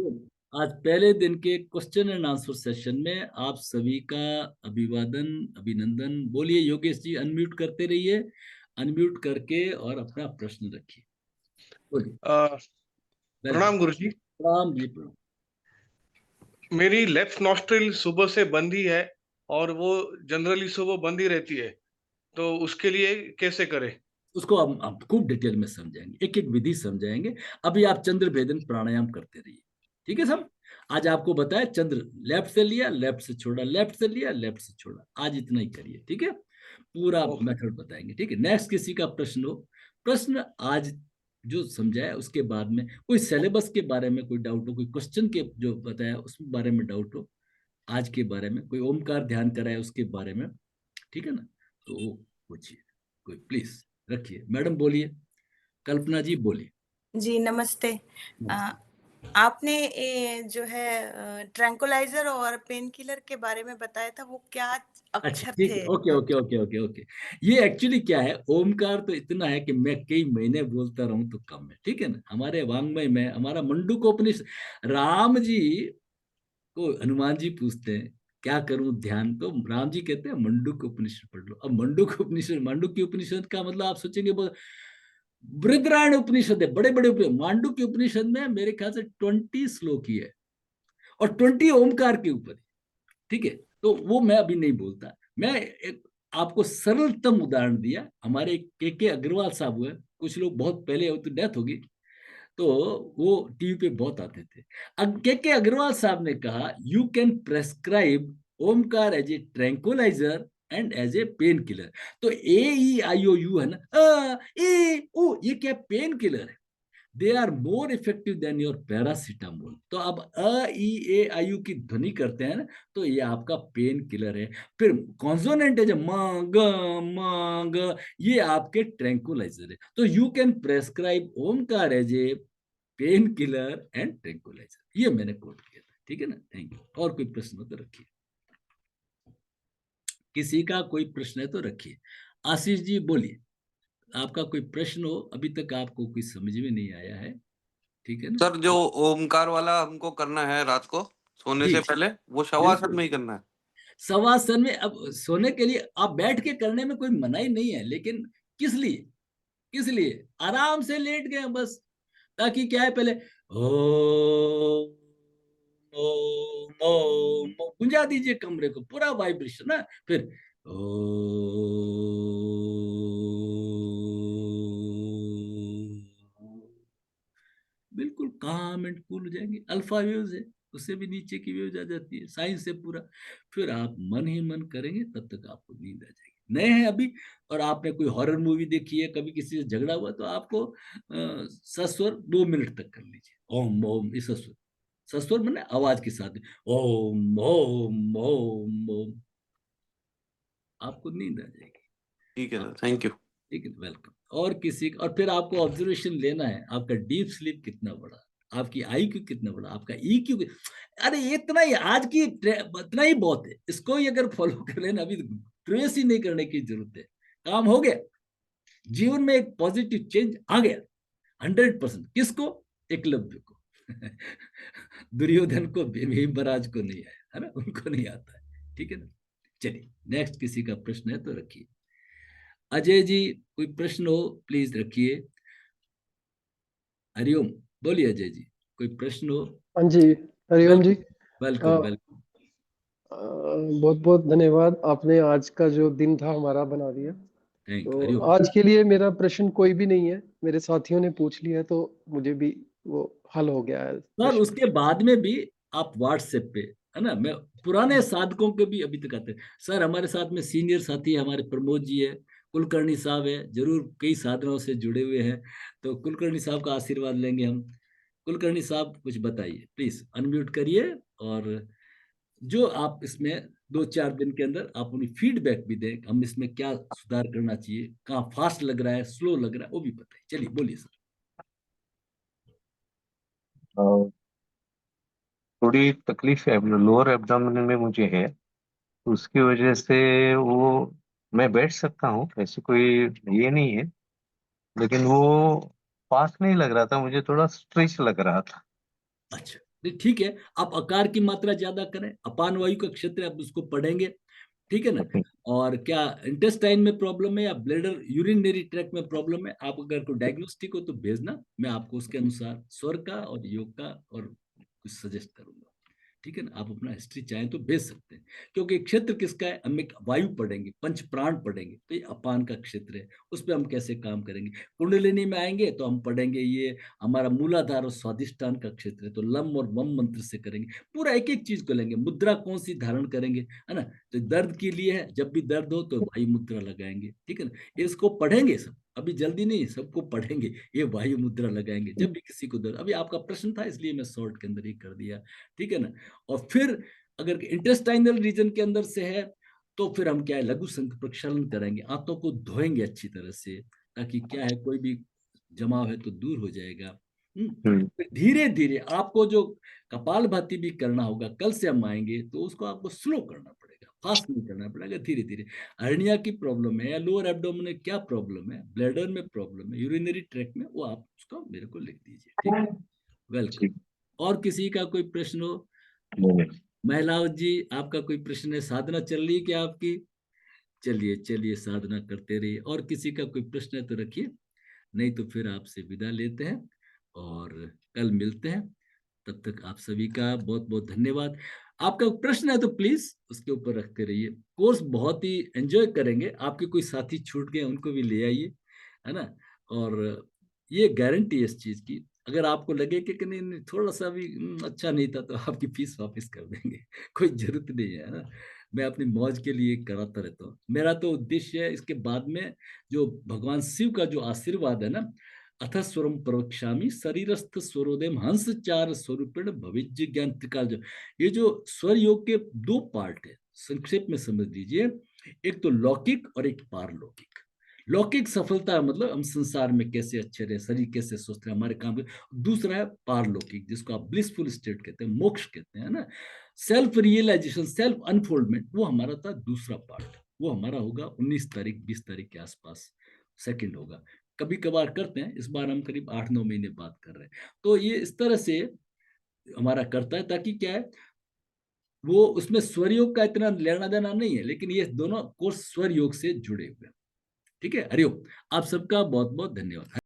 तो आज पहले दिन के क्वेश्चन एंड आंसर सेशन में आप सभी का अभिवादन, अभिनंदन। बोलिए योगेश जी, अनम्यूट करते रहिए, अनम्यूट करके और अपना प्रश्न रखिए। बोलिए। वेलकम। प्रणाम गुरुजी। प्रणाम जी, प्रणाम। मेरी लेफ्ट नॉस्ट्रिल सुबह से बंद ही है और वो जनरली सुबह बंद ही रहती है, तो उसके लिए कैसे करें? उसको हम खूब डिटेल में समझाएंगे, एक एक विधि समझाएंगे। अभी आप चंद्र भेदन प्राणायाम करते रहिए, ठीक है सब। आज आपको बताया, चंद्र लेफ्ट से लिया, लेफ्ट से छोड़ा, लेफ्ट से लिया, लेफ्ट से छोड़ा। आज इतना ही करिए, ठीक है। पूरा ओके। मेथड बताएंगे, ठीक है। नेक्स्ट किसी का प्रश्न हो, प्रश्न आज जो समझाया उसके बाद में कोई सिलेबस के बारे में कोई डाउट हो, कोई क्वेश्चन के जो बताया उस बारे में डाउट हो, आज के बारे में कोई ओमकार ध्यान कराया उसके बारे में, ठीक है ना, तो वो पूछिए। कोई प्लीज रखिए। मैडम बोलिए, कल्पना जी बोलिए। जी नमस्ते। आपने जो है ट्रैंकुलाइजर और पेन किलर के बारे में बताया था, वो क्या अच्छा अक्षर ठीक है, थे? Okay okay okay okay okay. ये एक्चुअली क्या है, ओमकार तो इतना है कि मैं कई महीने बोलता रहूं तो कम है, ठीक है ना। हमारे वांग्मय में, हमारा मंडूक उपनिषद, राम जी को हनुमान जी पूछते हैं क्या करूं ध्यान, तो राम जी कहते हैं मंडूक उपनिषद पढ़ लो। अब मंडूक उपनिषद, मांडुक्य की उपनिषद का मतलब आप सोचेंगे वो बृहदारण्य उपनिषद है, बड़े बड़े उपनिषद। मांडुक्य की उपनिषद में मेरे ख्याल से 20 श्लोक ही है और 20 ओमकार के ऊपर, ठीक है। तो वो मैं अभी नहीं बोलता। मैं एक आपको सरलतम उदाहरण दिया। हमारे के अग्रवाल साहब हुए, कुछ लोग बहुत पहले हो तो डेथ होगी, तो वो टीवी पे बहुत आते थे। अब के अग्रवाल साहब ने कहा you can prescribe Omkar as a tranquilliser and as a painkiller. तो AEIOU है ना, ए ओ, ये क्या पेन किलर है। They are more effective than your paracetamol. तो अब AEIOU की ध्वनि करते हैं ना, तो ये आपका पेन किलर है। फिर कॉन्सोनेंट है जो म ग म ग, ये आपके ट्रैंकुलाइजर है। तो you can prescribe Omkar as a painkiller and tranquilliser. ये मैंने कोट किया था, ठीक है ना। Thank you. और कोई प्रश्न हो तो रखिए, किसी का कोई प्रश्न है तो रखिए। आशीष जी बोलिए, आपका कोई प्रश्न हो, अभी तक आपको कोई समझ में नहीं आया है, ठीक है ना। सर, जो ओमकार वाला हमको करना है रात को सोने जी से पहले, वो शवासन बिल्कुल। में ही करना है? शवासन में, अब सोने के लिए आप बैठ के करने में कोई मनाही नहीं है, लेकिन किस लिए, किस लिए आराम से लेट गए बस, ताकि क्या है, पहले ओ गुंजा दीजिए कमरे को, पूरा वाइब्रेशन ना। फिर ओ, बिल्कुल काम एंड कूल हो जाएंगे। अल्फा वेव्स है, उससे भी नीचे की वेव्स आ जाती है, साइंस से पूरा। फिर आप मन ही मन करेंगे, तब तक आपको नींद आ जाएगी। नए हैं अभी, और आपने कोई हॉरर मूवी देखी है, कभी किसी से झगड़ा हुआ, तो आपको सस्वर 2 मिनट तक कर लीजिए, ओम ओम, इस सस्वर, सस्वर मैंने आवाज के साथ ओम ओम ओम ओम, आपको नींद आ जाएगी। ठीक है हाँ, सर, थैंक यू। ठीक है, वेलकम। और किसी, और फिर आपको ऑब्जर्वेशन लेना है, आपका डीप स्लीप कितना बड़ा, आपकी IQ कितना बड़ा, आपका EQ। अरे इतना ही आज की इतना ही बहुत है। इसको ही अगर फॉलो कर लेना, अभी ट्रेस ही नहीं करने की जरूरत है, काम हो गया। जीवन में एक पॉजिटिव चेंज आ गया 100%। किसको? एकलव्य को। दुर्योधन को, भीमराज को नहीं आया है ना, उनको नहीं आता है, ठीक है ना। चलिए नेक्स्ट किसी का प्रश्न है तो रखिए। अजय जी कोई प्रश्न हो प्लीज रखिए। हरिओम, बोलिए अजय जी, कोई प्रश्न हो। हाँ जी, Hariom ji. Welcome welcome welcome. बहुत बहुत धन्यवाद, आपने आज का जो दिन था हमारा बना दिया। थैंक तो हरिओम। आज के लिए मेरा प्रश्न कोई भी नहीं है, मेरे साथियों ने पूछ लिया, तो मुझे भी वो हल हो गया है सर प्रश्न। उसके बाद में भी आप व्हाट्सएप पे, है ना, मैं पुराने साधकों के भी अभी तक आते हैं। सर हमारे साथ में सीनियर साथी हमारे प्रमोद जी है, कुलकर्णी साहब है, जरूर कई साधनों से जुड़े हुए हैं, तो कुलकर्णी साहब का आशीर्वाद लेंगे हम। कुलकर्णी साहब कुछ बताइए प्लीज, अनम्यूट करिए। और जो आप इसमें 2-4 दिन के अंदर आप उन्हें फीडबैक भी दें, हम इसमें क्या सुधार करना चाहिए, कहाँ फास्ट लग रहा है, स्लो लग रहा है, वो भी बताइए। चलिए बोलिए सर। अ, थोड़ी तकलीफ है लोअर एब्डोमेन में मुझे है, तो उसकी वजह से वो मैं बैठ सकता हूँ, ऐसी कोई ये नहीं है, लेकिन वो फास्ट नहीं लग रहा था, मुझे थोड़ा स्ट्रेच लग रहा था। अच्छा नहीं ठीक है, आप आकार की मात्रा ज्यादा करें, अपान वायु का क्षेत्र है, आप उसको पढ़ेंगे, ठीक है ना। ओके। और क्या इंटेस्टाइन में प्रॉब्लम है या ब्लैडर यूरिनरी ट्रैक्ट में प्रॉब्लम है, आप अगर कोई डायग्नोस्टिक हो तो भेजना, मैं आपको उसके अनुसार स्वर का और योग का और कुछ सजेस्ट करूंगा, ठीक है ना। आप अपना हिस्ट्री चाहें तो भेज सकते हैं, क्योंकि क्षेत्र किसका है, हम एक वायु पढ़ेंगे, पंच प्राण पढ़ेंगे, तो ये अपान का क्षेत्र है, उस पर हम कैसे काम करेंगे। कुंडलिनी में आएंगे तो हम पढ़ेंगे ये हमारा मूलाधार और स्वादिष्टान का क्षेत्र है, तो लम और वम मंत्र से करेंगे, पूरा एक एक चीज को लेंगे, मुद्रा कौन सी धारण करेंगे, है ना। तो दर्द के लिए है, जब भी दर्द हो तो वायु मुद्रा लगाएंगे, ठीक है ना। इसको पढ़ेंगे सब, अभी जल्दी नहीं, सबको पढ़ेंगे, ये वायु मुद्रा लगाएंगे जब भी किसी को दर्द। अभी आपका प्रश्न था इसलिए मैं शॉर्ट के अंदर ही कर दिया, ठीक है ना। और फिर अगर इंटेस्टाइनल रीजन के अंदर से है तो फिर हम क्या है, लघु शंख प्रक्षालन करेंगे, आंतों को धोएंगे अच्छी तरह से, ताकि क्या है कोई भी जमाव है तो दूर हो जाएगा। फिर धीरे धीरे आपको जो कपालभाति भी करना होगा, कल से हम आएंगे तो उसको आपको स्लो करना पड़ेगा, फास्ट नहीं करना पड़ेगा, धीरे धीरे। हर्निया की प्रॉब्लम है या लोअर एब्डोमेन में क्या प्रॉब्लम है, ब्लैडर में प्रॉब्लम है, यूरिनरी ट्रैक्ट में, वो आप उसको मेरे को लिख दीजिए, ठीक है। वेलकम। ठीक। और किसी का कोई प्रश्न हो? नहीं, महिलाओं जी, आपका कोई प्रश्न है? साधना चल रही है क्या आपकी? चलिए चलिए, साधना करते रहिए। और किसी का कोई प्रश्न है तो रखिए, नहीं तो फिर आपसे विदा लेते हैं और कल मिलते हैं। तब तक आप सभी का बहुत बहुत धन्यवाद। आपका प्रश्न है तो प्लीज उसके ऊपर रखते रहिए। कोर्स बहुत ही एंजॉय करेंगे, आपके कोई साथी छूट गए उनको भी ले आइए, है ना। और ये गारंटी है इस चीज की, अगर आपको लगे कि नहीं नहीं थोड़ा सा भी अच्छा नहीं था तो आपकी फीस वापस कर देंगे कोई जरूरत नहीं है ना। मैं अपनी मौज के लिए कराता रहता हूँ, मेरा तो उद्देश्य है इसके बाद में जो भगवान शिव का जो आशीर्वाद है ना, अथ स्वरम प्रवक्ष्यामि शरीरस्थ स्वरोदय हंस चार स्वरूपेण भविज्य ज्ञान त्रिकाल। जो ये जो स्वर योग के दो पार्ट है, संक्षेप में समझ लीजिए, एक तो लौकिक और एक पारलौकिक। लौकिक सफलता मतलब हम संसार में कैसे अच्छे रहे, शरीर कैसे स्वस्थ रहे, हमारे काम। दूसरा है पारलौकिक, जिसको आप ब्लिसफुल स्टेट कहते हैं, मोक्ष कहते हैं ना, सेल्फ रियलाइजेशन, सेल्फ अनफोल्डमेंट, वो हमारा था दूसरा पार्ट। वो हमारा होगा 19 तारीख 20 तारीख के आसपास, सेकंड होगा। कभी कभार करते हैं, इस बार हम करीब 8-9 महीने बात कर रहे हैं। तो ये इस तरह से हमारा करता है, ताकि क्या है, वो उसमें स्वर योग का इतना लेना देना नहीं है, लेकिन ये दोनों कोर्स स्वर योग से जुड़े हुए हैं, ठीक है। हरिओम। आप सबका बहुत बहुत धन्यवाद।